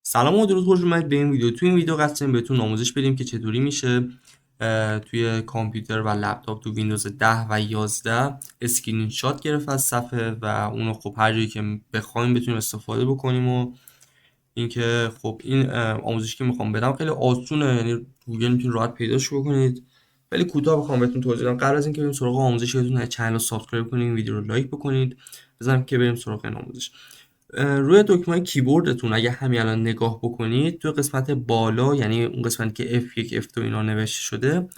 سلام و درود، خوش اومدید به این ویدیو. توی این ویدیو قصد بهتون آموزش بدیم که چطوری میشه توی کامپیوتر و لپتاپ تو ویندوز 10 و 11 اسکرین شات گرفت از صفحه و اونو خب هر جایی که بخوایم بتونیم استفاده بکنیم. و اینکه خب این آموزشی که میخوام بدم خیلی آسونه، یعنی گوگل میتونید راحت پیداش بکنید. خیلی کوتاه بخوام بهتون توضیح بدم. قبل از اینکه بریم سراغ آموزش، یادتون چنل رو سابسکرایب کنید، این ویدیو رو لایک بکنید. بزنم که بریم سراغ این آموزش. روی دکمه کیبوردتون اگه همین الان نگاه بکنید، توی قسمت بالا، یعنی اون قسمتی که F1 F2 اینا نوشته شده،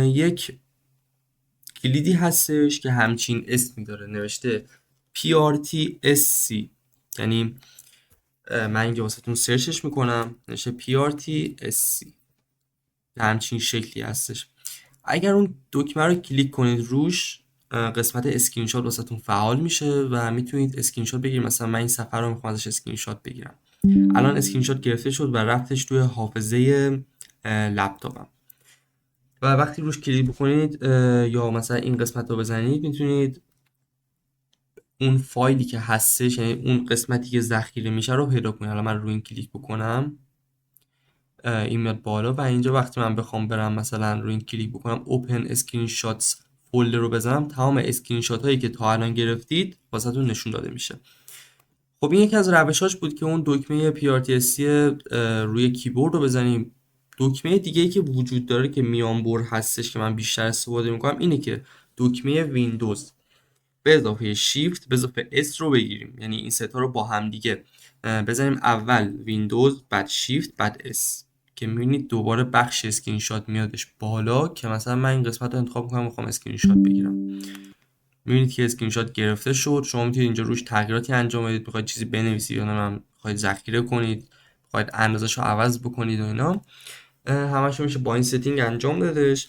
یک کلیدی هستش که همچین اسمی داره نوشته PRTSC. یعنی من اینجا واسهتون سرچش میکنم، نوشته PRTSC، همچین شکلی هستش. اگر اون دکمه رو کلیک کنید روش، قسمت اسکرین شات واسهتون فعال میشه و میتونید اسکرین شات بگیرید. مثلا من این صفحه رو میخوام ازش اسکرین شات بگیرم. الان اسکرین شات گرفته شد و رفتش توی حافظه لپتاپم. و وقتی روش کلیک بکنید یا مثلا این قسمت رو بزنید، میتونید اون فایلی که هستش، یعنی اون قسمتی که ذخیره میشه رو پیدا کنید. الان من روی این کلیک بکنم، این میاد بالا و اینجا وقتی من بخوام برم مثلا روی این کلیک بکنم اوپن اسکرین شاتس فولدر رو بزنم، تمام اسکرین شات هایی که تا الان گرفتید واسهتون نشون داده میشه. خب این یکی از روشاش بود که اون دکمه PRTSC روی کیبورد رو بزنیم. دکمه دیگه ای که وجود داره که میانبر هستش که من بیشتر استفاده میکنم، اینه که دکمه ویندوز به اضافه شیفت به اضافه اس رو بگیریم. یعنی این ستا رو با هم دیگه بزنیم، اول ویندوز، بعد شیفت، بعد اس، که میبینید دوباره بخش اسکرین شات میادش بالا. که مثلا من این قسمت رو انتخاب میکنم، میخوام اسکرین شات بگیرم. میبینید که اسکرین شات گرفته شد. شما میتونید اینجا روش تغییراتی انجام بدید، میخواید چیزی بنویسید یا نه میخواید ذخیره کنید، میخواید اندازش رو عوض بکنید و اینا. همش میشه با این ستینگ انجام دادش.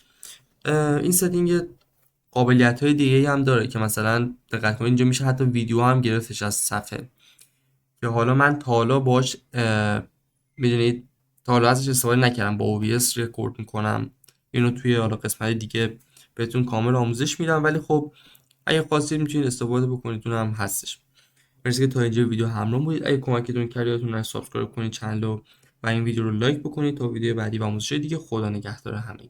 این ستینگ قابلیت های دیگه هم داره که مثلا دقت کنید اینجا میشه حتی ویدیو هم گرفتش از صفحه، که حالا من تا حالا باش میدونید تا حالا ازش استفاده نکردم. با OBS رکورد میکنم، اینو توی حالا قسمت دیگه بهتون کامل آموزش میدم، ولی خب اگه خواستید میتونید استفاده بکنید، اون هم هستش. مرسی که تا اینجا ویدیو همراه بودید. اگه کمکتون کرد یادتون سابسکرایب کنید چنل رو و این ویدیو رو لایک بکنید تا ویدیو بعدی و آموزش دیگه. خدا نگهدار همگی.